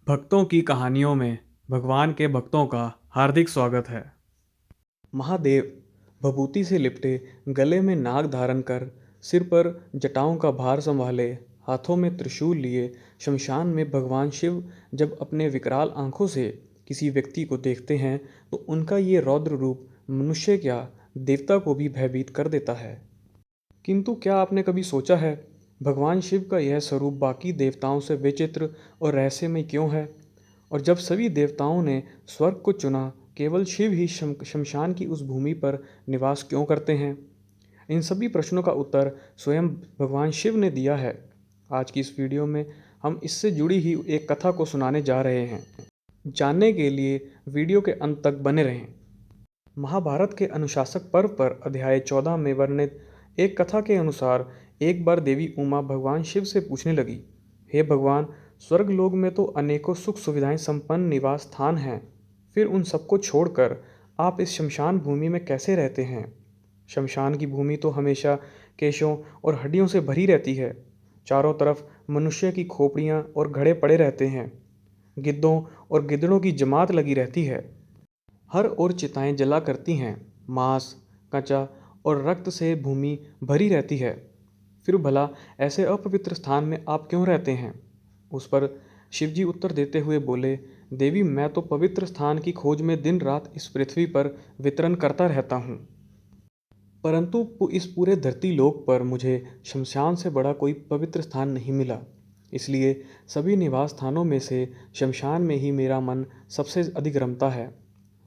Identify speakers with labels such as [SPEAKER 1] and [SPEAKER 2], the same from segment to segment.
[SPEAKER 1] भक्तों की कहानियों में भगवान के भक्तों का हार्दिक स्वागत है। महादेव भभूति से लिपटे, गले में नाग धारण कर, सिर पर जटाओं का भार संभाले, हाथों में त्रिशूल लिए शमशान में भगवान शिव जब अपने विकराल आंखों से किसी व्यक्ति को देखते हैं तो उनका ये रौद्र रूप मनुष्य क्या देवता को भी भयभीत कर देता है। किंतु क्या आपने कभी सोचा है, भगवान शिव का यह स्वरूप बाकी देवताओं से विचित्र और रहस्यमय क्यों है? और जब सभी देवताओं ने स्वर्ग को चुना, केवल शिव ही शमशान की उस भूमि पर निवास क्यों करते हैं? इन सभी प्रश्नों का उत्तर स्वयं भगवान शिव ने दिया है। आज की इस वीडियो में हम इससे जुड़ी ही एक कथा को सुनाने जा रहे हैं। जानने के लिए वीडियो के अंत तक बने रहें। महाभारत के अनुशासक पर्व पर अध्याय 14 में वर्णित एक कथा के अनुसार एक बार देवी उमा भगवान शिव से पूछने लगी, हे भगवान, स्वर्गलोक में तो अनेकों सुख सुविधाएं संपन्न निवास स्थान हैं, फिर उन सबको छोड़कर आप इस शमशान भूमि में कैसे रहते हैं? शमशान की भूमि तो हमेशा केशों और हड्डियों से भरी रहती है। चारों तरफ मनुष्य की खोपड़ियाँ और घड़े पड़े रहते हैं। गिद्धों और गिद्धड़ों की जमात लगी रहती है। हर ओर चिताएं जला करती हैं। मांस, कचा और रक्त से भूमि भरी रहती है। फिर भला ऐसे अपवित्र स्थान में आप क्यों रहते हैं? उस पर शिवजी उत्तर देते हुए बोले, देवी, मैं तो पवित्र स्थान की खोज में दिन रात इस पृथ्वी पर वितरण करता रहता हूँ, परंतु इस पूरे धरती लोक पर मुझे शमशान से बड़ा कोई पवित्र स्थान नहीं मिला। इसलिए सभी निवास स्थानों में से शमशान में ही मेरा मन सबसे अधिक रमता है।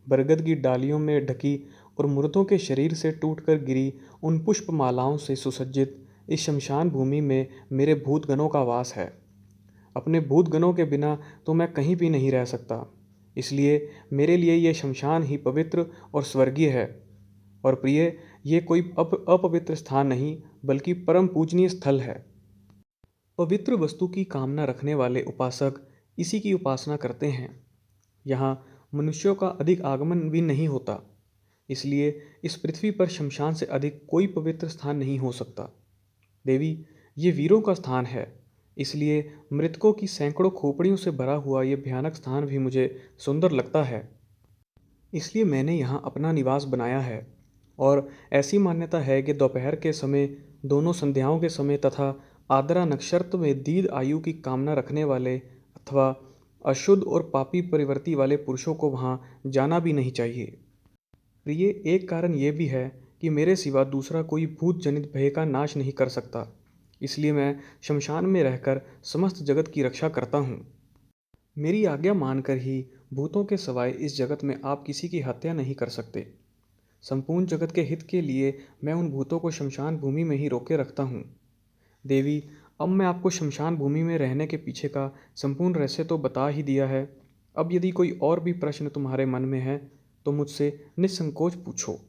[SPEAKER 1] बरगद की डालियों में ढकी और मुर्दों के शरीर से टूटकर गिरी उन पुष्पमालाओं से सुसज्जित इस शमशान भूमि में मेरे भूतगणों का वास है। अपने भूतगणों के बिना तो मैं कहीं भी नहीं रह सकता। इसलिए मेरे लिए ये शमशान ही पवित्र और स्वर्गीय है। और प्रिय, ये कोई अपवित्र स्थान नहीं बल्कि परम पूजनीय स्थल है। पवित्र वस्तु की कामना रखने वाले उपासक इसी की उपासना करते हैं। यहाँ मनुष्यों का अधिक आगमन भी नहीं होता, इसलिए इस पृथ्वी पर शमशान से अधिक कोई पवित्र स्थान नहीं हो सकता। देवी, ये वीरों का स्थान है, इसलिए मृतकों की सैकड़ों खोपड़ियों से भरा हुआ ये भयानक स्थान भी मुझे सुंदर लगता है। इसलिए मैंने यहाँ अपना निवास बनाया है। और ऐसी मान्यता है कि दोपहर के समय, दोनों संध्याओं के समय तथा आद्रा नक्षत्र में दीर्घ आयु की कामना रखने वाले अथवा अशुद्ध और पापी प्रवृत्ति वाले पुरुषों को वहाँ जाना भी नहीं चाहिए। प्रिय, एक कारण ये भी है कि मेरे सिवा दूसरा कोई भूत जनित भय का नाश नहीं कर सकता। इसलिए मैं शमशान में रहकर समस्त जगत की रक्षा करता हूँ। मेरी आज्ञा मानकर ही भूतों के सिवाय इस जगत में आप किसी की हत्या नहीं कर सकते। संपूर्ण जगत के हित के लिए मैं उन भूतों को शमशान भूमि में ही रोके रखता हूँ। देवी, अब मैं आपको शमशान भूमि में रहने के पीछे का संपूर्ण रहस्य तो बता ही दिया है। अब यदि कोई और भी प्रश्न तुम्हारे मन में है तो मुझसे निसंकोच पूछो।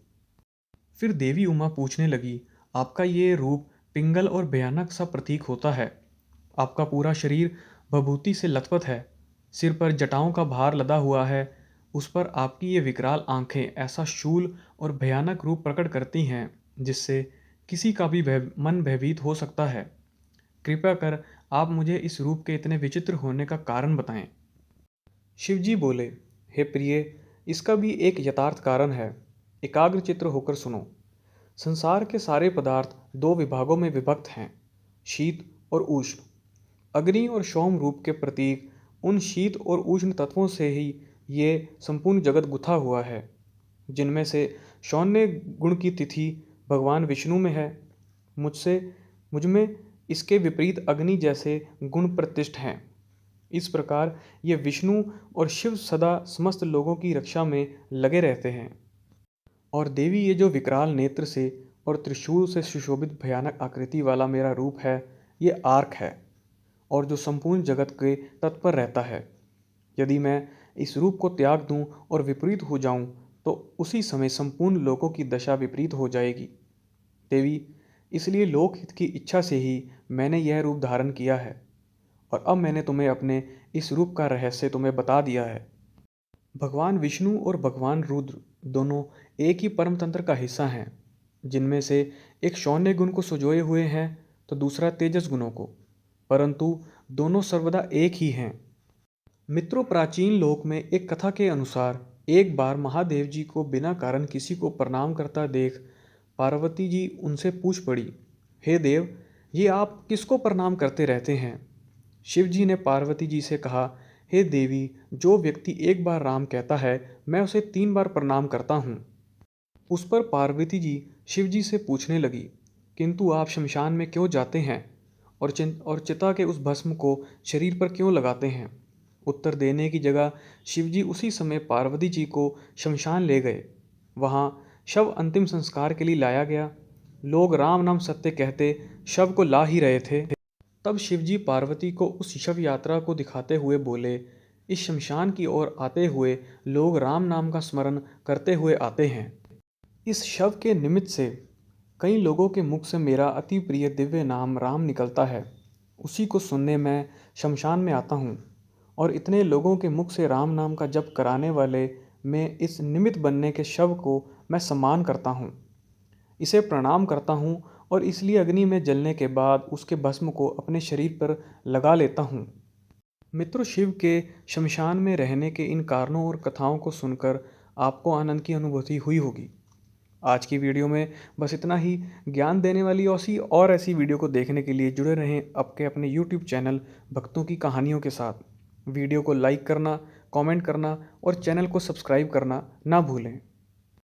[SPEAKER 1] फिर देवी उमा पूछने लगी, आपका ये रूप पिंगल और भयानक सा प्रतीक होता है। आपका पूरा शरीर भभूति से लथपथ है, सिर पर जटाओं का भार लदा हुआ है, उस पर आपकी ये विकराल आंखें ऐसा शूल और भयानक रूप प्रकट करती हैं जिससे किसी का भी मन भयभीत हो सकता है। कृपया कर आप मुझे इस रूप के इतने विचित्र होने का कारण बताएं। शिवजी बोले, हे प्रिय, इसका भी एक यथार्थ कारण है। एकाग्र चित्र होकर सुनो। संसार के सारे पदार्थ दो विभागों में विभक्त हैं, शीत और उष्ण। अग्नि और सोम रूप के प्रतीक उन शीत और उष्ण तत्वों से ही ये संपूर्ण जगत गुथा हुआ है, जिनमें से शौन्य गुण की तिथि भगवान विष्णु में है। मुझसे मुझमें इसके विपरीत अग्नि जैसे गुण प्रतिष्ठ हैं। इस प्रकार ये विष्णु और शिव सदा समस्त लोगों की रक्षा में लगे रहते हैं। और देवी, ये जो विकराल नेत्र से और त्रिशूल से सुशोभित भयानक आकृति वाला मेरा रूप है, ये आर्क है और जो संपूर्ण जगत के तत्पर रहता है। यदि मैं इस रूप को त्याग दूं और विपरीत हो जाऊं तो उसी समय संपूर्ण लोकों की दशा विपरीत हो जाएगी। देवी, इसलिए लोकहित की इच्छा से ही मैंने यह रूप धारण किया है और अब मैंने तुम्हें अपने इस रूप का रहस्य तुम्हें बता दिया है। भगवान विष्णु और भगवान रुद्र दोनों एक ही परम तंत्र का हिस्सा हैं, जिनमें से एक शौन्य गुण को संजोए हुए हैं तो दूसरा तेजस गुणों को, परंतु दोनों सर्वदा एक ही हैं। मित्रों, प्राचीन लोक में एक कथा के अनुसार एक बार महादेव जी को बिना कारण किसी को प्रणाम करता देख पार्वती जी उनसे पूछ पड़ी, हे देव, ये आप किसको प्रणाम करते रहते हैं? शिव जी ने पार्वती जी से कहा, हे देवी, जो व्यक्ति एक बार राम कहता है मैं उसे 3 बार प्रणाम करता हूँ। उस पर पार्वती जी शिव जी से पूछने लगी, किंतु आप शमशान में क्यों जाते हैं और चिता के उस भस्म को शरीर पर क्यों लगाते हैं? उत्तर देने की जगह शिव जी उसी समय पार्वती जी को शमशान ले गए। वहाँ शव अंतिम संस्कार के लिए लाया गया। लोग राम नाम सत्य कहते शव को ला ही रहे थे। तब शिवजी पार्वती को उस शव यात्रा को दिखाते हुए बोले, इस शमशान की ओर आते हुए लोग राम नाम का स्मरण करते हुए आते हैं। इस शव के निमित्त से कई लोगों के मुख से मेरा अति प्रिय दिव्य नाम राम निकलता है। उसी को सुनने मैं शमशान में आता हूँ और इतने लोगों के मुख से राम नाम का जप कराने वाले मैं इस निमित्त बनने के शव को मैं सम्मान करता हूँ, इसे प्रणाम करता हूँ और इसलिए अग्नि में जलने के बाद उसके भस्म को अपने शरीर पर लगा लेता हूँ। मित्रों, शिव के शमशान में रहने के इन कारणों और कथाओं को सुनकर आपको आनंद की अनुभूति हुई होगी। आज की वीडियो में बस इतना ही। ज्ञान देने वाली और ऐसी वीडियो को देखने के लिए जुड़े रहें आपके अपने YouTube चैनल भक्तों की कहानियों के साथ। वीडियो को लाइक करना, कमेंट करना और चैनल को सब्सक्राइब करना ना भूलें।